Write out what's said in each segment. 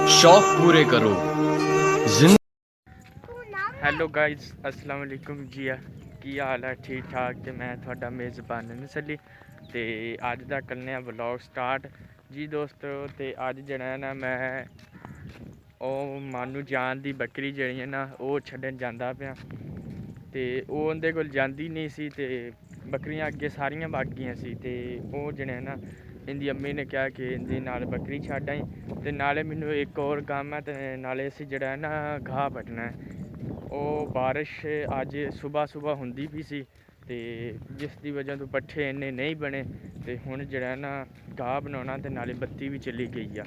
शौक पूरे करो जिंदगी। हेलो गाइज अस्सलाम वालेकुम जी। की हाल है? ठीक ठाक। तो मैं थोड़ा मेज़बान नसली तो अज का करने ब्लॉग स्टार्ट जी दोस्तों। तो अज जरा ना मैं मानू जान दी बकरी जी है ना वो छड्डन जांदा पिया तो वो उंदे कोल जांदी नहीं सी ते बकरियां अगे सारियां भग गई सी ते वो जने ना इंदी अम्मी ने कहा कि इंदी नाल बकरी छड्ड आई ते नाले मैनू एक और काम है ते नाले असीं जड़ा है ना घाह पट्टना है। ਉਹ ਬਾਰਿਸ਼ ਅੱਜ ਸੁਬਾਹ ਹੁੰਦੀ ਵੀ ਸੀ ਤੇ ਜਿਸ ਦੀ ਵਜ੍ਹਾ ਤੋਂ ਪੱਠੇ ਇੰਨੇ ਨਹੀਂ ਬਣੇ ਤੇ ਹੁਣ ਜਿਹੜਾ ਨਾ ਗਾਹ ਬਣਾਉਣਾ ਤੇ ਨਾਲੇ ਬੱਤੀ ਵੀ ਚਲੀ ਗਈ ਆ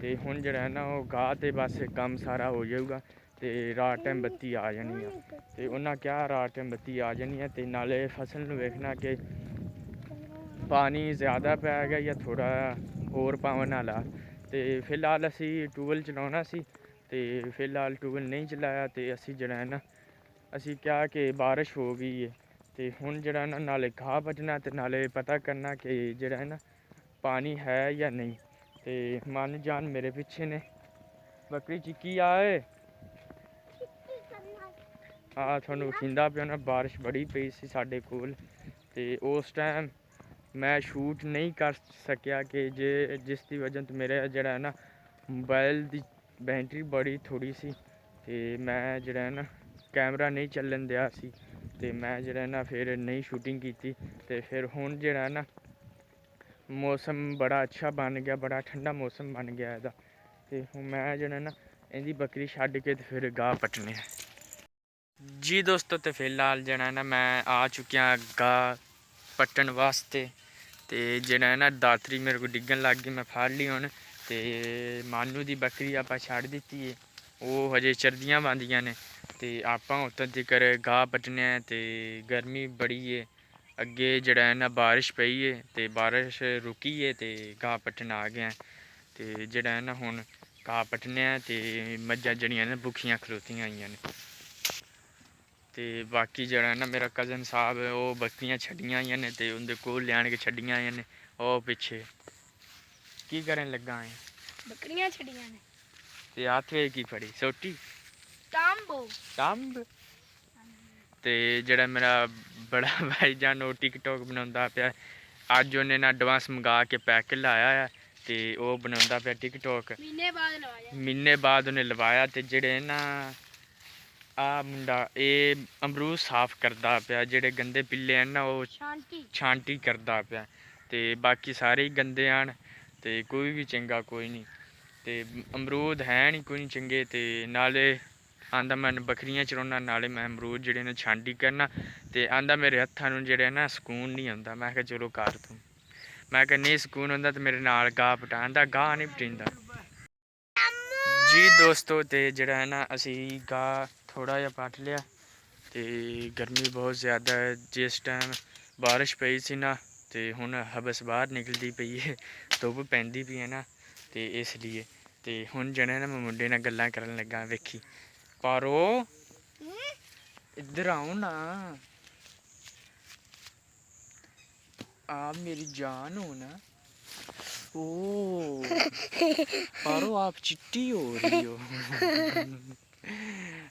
ਤੇ ਹੁਣ ਜਿਹੜਾ ਨਾ ਉਹ ਗਾਹ ਤੇ ਬਸ ਕੰਮ ਸਾਰਾ ਹੋ ਜਾਊਗਾ ਤੇ ਰਾਤ ਟਾਈਮ ਬੱਤੀ ਆ ਜਾਣੀ ਆ ਤੇ ਉਹਨਾਂ ਕਿਹਾ ਰਾਤ ਟਾਈਮ ਬੱਤੀ ਆ ਜਾਣੀ ਆ ਤੇ ਨਾਲੇ ਫਸਲ ਨੂੰ ਵੇਖਣਾ ਕਿ ਪਾਣੀ ਜ਼ਿਆਦਾ ਪੈ ਗਿਆ ਜਾਂ ਥੋੜਾ ਹੋਰ ਪਾਵਨ ਵਾਲਾ ਤੇ ਫਿਲਹਾਲ ਅਸੀਂ ਟੂਬਲ ਚਲਾਉਣਾ ਸੀ ਤੇ ਫਿਲਹਾਲ ਟੂਬਲ ਨਹੀਂ ਚਲਾਇਆ ਤੇ ਅਸੀਂ ਜਿਹੜਾ ਨਾ ਅਸੀਂ ਕਿਹਾ ਕਿ ਬਾਰਿਸ਼ ਹੋ ਗਈ ਹੈ ਤੇ ਹੁਣ ਜਿਹੜਾ ਨਾ ਨਾਲੇ ਘਾਹ ਵੱਢਣਾ ਤੇ ਨਾਲੇ ਪਤਾ ਕਰਨਾ ਕਿ ਜਿਹੜਾ ਨਾ ਪਾਣੀ ਹੈ ਜਾਂ ਨਹੀਂ ਤੇ ਮਨ ਜਾਨ ਮੇਰੇ ਪਿੱਛੇ ਨੇ। ਬੱਕਰੀ ਚੀਕੀ ਆਏ ਆ ਤੁਹਾਨੂੰ ਖਿੰਦਾ ਪਿਆ ਨਾ ਬਾਰਿਸ਼ ਬੜੀ ਪਈ ਸੀ ਸਾਡੇ ਕੋਲ ਤੇ ਉਸ ਟਾਈਮ मैं शूट नहीं कर सकिया कि जिस की वजह तो मेरा जड़ा ना मोबाइल की बैटरी बड़ी थोड़ी सी तो मैं जड़ा ना कैमरा नहीं चलन दिया सी तो मैं जड़ा ना फिर नहीं शूटिंग की तो फिर हुण जड़ा ना मौसम बड़ा अच्छा बन गया, बड़ा ठंडा मौसम बन गया इहदा तो मैं जड़ा ना इहदी बकरी छड्ड के तो फिर गाह पट्टने जी दोस्तों। तो फिलहाल जड़ा ना मैं आ चुकिया गाह पट्टन वास्ते ਤੇ ਜਿਹੜਾ ਨਾ ਦਾਤਰੀ ਮੇਰੇ ਕੋਲ ਡਿੱਗਣ ਲੱਗ ਗਈ, ਮੈਂ ਫੜ ਲਈ ਹੁਣ ਤੇ ਮਾਨੂ ਦੀ ਬੱਕਰੀ ਆਪਾਂ ਛੱਡ ਦਿੱਤੀ ਏ, ਉਹ ਹਜੇ ਚਰਦੀਆਂ ਬੰਦੀਆਂ ਨੇ ਤੇ ਆਪਾਂ ਉੱਤੋਂ ਤੀਕਰ ਗਾਹ ਪੱਟਣੇ ਤੇ ਗਰਮੀ ਬੜੀ ਏ। ਅੱਗੇ ਜਿਹੜਾ ਨਾ ਬਾਰਿਸ਼ ਪਈ ਏ ਤੇ ਬਾਰਿਸ਼ ਰੁਕੀ ਏ ਤੇ ਗਾਹ ਪੱਟਣ ਆ ਗਿਆ ਤੇ ਜਿਹੜਾ ਨਾ ਹੁਣ ਗਾਹ ਪੱਟਣੇ ਤੇ ਮੱਝਾਂ ਜਿਹੜੀਆਂ ਨੇ ਭੁੱਖੀਆਂ ਖਲੋਤੀਆਂ ਆਈਆਂ ਨੇ ਤੇ ਬਾਕੀ ਜਿਹੜਾ ਨਾ ਮੇਰਾ ਕਜ਼ਨ ਸਾਹਿਬ ਉਹ ਬੱਕਰੀਆਂ ਛੱਡੀਆਂ ਆਈਆਂ ਨੇ ਤੇ ਉਹਦੇ ਕੋਲ ਲਿਆਣ ਕੇ ਛੱਡੀਆਂ ਆਈਆਂ ਨੇ। ਉਹ ਪਿੱਛੇ ਕੀ ਕਰਨ ਲੱਗਾ ਹੈ? ਬੱਕਰੀਆਂ ਛੱਡੀਆਂ ਨੇ ਤੇ ਹੱਥ ਵਿੱਚ ਕੀ ਫੜੀ? ਸੋਟੀ ਟੰਬ। ਤੇ ਜਿਹੜਾ ਮੇਰਾ ਬੜਾ ਭਾਈ ਜਾਨ ਉਹ ਟਿਕਟੋਕ ਬਣਾਉਂਦਾ ਪਿਆ, ਅੱਜ ਉਹਨੇ ਨਾ ਐਡਵਾਂਸ ਮੰਗਾ ਕੇ ਪੈਕ ਲਾਇਆ ਆ ਤੇ ਉਹ ਬਣਾਉਂਦਾ ਪਿਆ ਟਿਕਟੋਕ। ਮਹੀਨੇ ਬਾਅਦ ਉਹਨੇ ਲਵਾਇਆ ਤੇ ਜਿਹੜੇ ਨਾ ਆ ਮੁੰਡਾ ਇਹ ਅਮਰੂਦ ਸਾਫ਼ ਕਰਦਾ ਪਿਆ, ਜਿਹੜੇ ਗੰਦੇ ਪਿੱਲੇ ਹਨ ਨਾ ਉਹ ਛਾਂਟੀ ਕਰਦਾ ਪਿਆ ਤੇ ਬਾਕੀ ਸਾਰੇ ਹੀ ਗੰਦੇ ਹਨ ਤੇ ਕੋਈ ਵੀ ਚੰਗਾ ਕੋਈ ਨਹੀਂ ਤੇ ਅਮਰੂਦ ਹੈ ਨਹੀਂ ਕੋਈ ਨਹੀਂ ਚੰਗੇ ਤੇ ਨਾਲੇ ਆਂਦਾ ਮੈਂ ਬੱਕਰੀਆਂ ਚਰਾਉਣਾ ਨਾਲੇ ਮੈਂ ਅਮਰੂਦ ਜਿਹੜੇ ਨੇ ਛਾਂਟੀ ਕਰਨਾ ਤੇ ਆਂਦਾ ਮੇਰੇ ਹੱਥਾਂ ਨੂੰ ਜਿਹੜੇ ਨਾ ਸਕੂਨ ਨਹੀਂ ਆਉਂਦਾ। ਮੈਂ ਕਿਹਾ ਚਲੋ ਕਰ ਤੂੰ, ਮੈਂ ਕਿਹਾ ਨਹੀਂ ਸਕੂਨ ਹੁੰਦਾ ਤੇ ਮੇਰੇ ਨਾਲ ਗਾਹ ਪਟਾਉਂਦਾ, ਗਾਹ ਨਹੀਂ ਪਟੀਂਦਾ ਜੀ ਦੋਸਤੋ। ਤੇ ਜਿਹੜਾ ਹੈ ਨਾ ਅਸੀਂ ਗਾਹ ਥੋੜਾ ਜਿਹਾ ਪੱਟ ਲਿਆ ਤੇ ਗਰਮੀ ਬਹੁਤ ਜ਼ਿਆਦਾ ਹੈ, ਜਿਸ ਟਾਈਮ ਬਾਰਿਸ਼ ਪਈ ਸੀ ਨਾ ਤੇ ਹੁਣ ਹਬਸ ਬਾਹਰ ਨਿਕਲਦੀ ਪਈ ਹੈ, ਧੁੱਪ ਪੈਂਦੀ ਪਈ ਹੈ ਨਾ ਤੇ ਇਸ ਲਈ ਤੇ ਹੁਣ ਜਿਹੜਾ ਨਾ ਮੈਂ ਮੁੰਡੇ ਨਾਲ ਗੱਲਾਂ ਕਰਨ ਲੱਗਾ। ਵੇਖੀ ਪਾਰੋ ਇੱਧਰ ਆਓ ਨਾ, आप मेरी जान हो ना। ओ पारो आप चिट्टी हो रही हो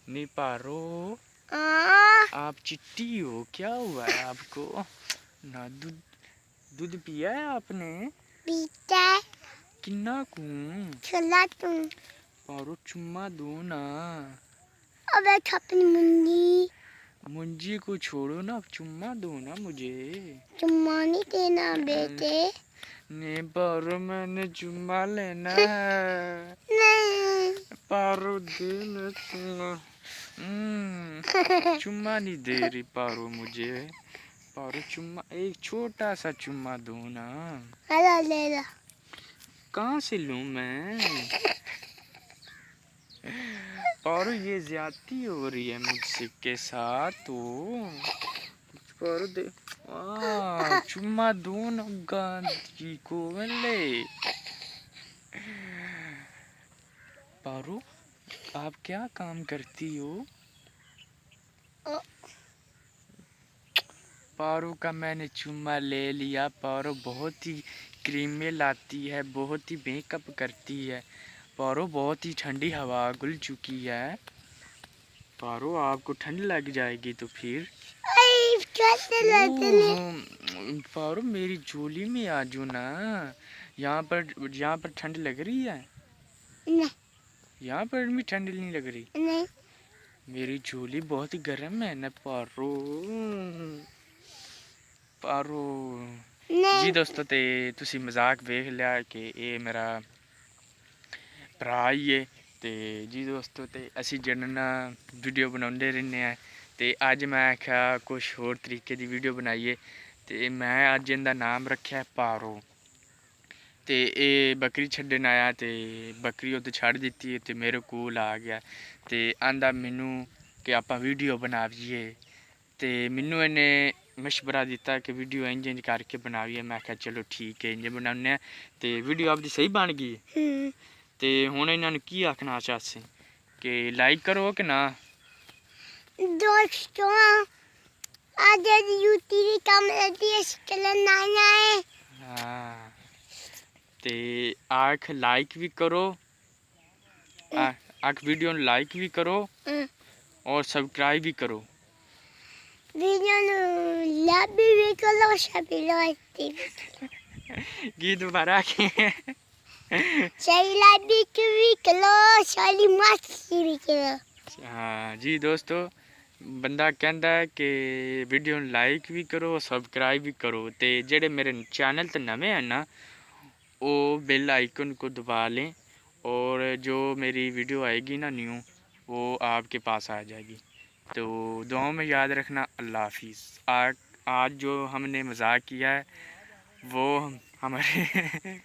नहीं पारो आप चिट्टी हो, क्या हुआ है आपको? ना दूध पिया है आपने? पीता किन्ना कू चला तू पारो चुम्मा दो ना। अबे अपनी मुंजी को छोड़ो ना, चुम्मा दो ना मुझे। चुम्मा नहीं देना बेटे। नहीं पारो मैंने चुम्मा लेना है। नहीं पारो दे चुम्मा नहीं दे रही पारो मुझे। पारो चुम्मा, एक छोटा सा चुम्मा दो ना। ले ला। कहाँ से लूँ मैं? पारो ये ज्यादती हो रही है मुझसे के साथ तो पारो दे चुम्मा दो ना गांधी को ले। पारो आप क्या काम करती हो? पारो का मैंने चुम्मा ले लिया। पारो बहुत ही क्रीमें लाती है, बहुत ही मेकअप करती है। पारो बहुत ही ठंडी हवा खुल चुकी है। पारो आपको ठंड लग जाएगी तो फिर पारो मेरी झोली में आ जाओ ना। यहाँ पर ठंड लग रही है? नहीं यहाँ पर भी ठंड नहीं लग रही। नहीं मेरी झोली बहुत ही गर्म है ना पारो। पारो जी दोस्तों, ते तुसी मजाक वेख लिया कि ये मेरा भरा ही है। ते जी दोस्तों, ते असी जन्ना वीडियो बनाते रहने हैं। ते अज मैं आख्या कुछ होर तरीके की वीडियो बनाइए। ते मैं अज इनका नाम रखा पारो। ते ये बकरी छड्डन आया ते बकरी उत्ते छड़ दित्ती ते मेरे कोल आ गया ते आंदा मैनू कि आपां वीडियो बनाइए। ते मैनू इन्हें मशवरा दिता कि वीडियो इंज इंज करके बनाइए। मैं आख्या चलो ठीक है, इंज बनाने। ते वीडियो आपकी सही बन गई। ते हुण इन्हां की आखना चाहसे कि लाइक करो कि ना? दोस्तों आज यूटी काम है। हाँ, ते आख लाइक भी करो, आख वीडियो लाइक भी करो और सब्सक्राइब भी करो। वीडियो लाइक भी करो, सब्सक्राइब की दोबारा के सही लाइक भी करो, सही मस्ती भी करो। हाँ जी दोस्तों, बंदा कहता है कि वीडियो लाइक भी करो सब्सक्राइब भी करो। तो जेडे मेरे चैनल तो नवे हैं ना, वो बेल आइकन को दबा लें और जो मेरी वीडियो आएगी ना न्यू, वो आपके पास आ जाएगी। तो दुआओं में याद रखना। अल्लाह हाफिज़। आज जो हमने मजाक किया है वो हमारे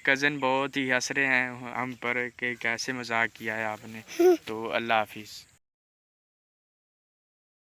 कज़न बहुत ही हंस रहे हैं हम पर कि कैसे मजाक किया है आपने। तो अल्लाह हाफिज़।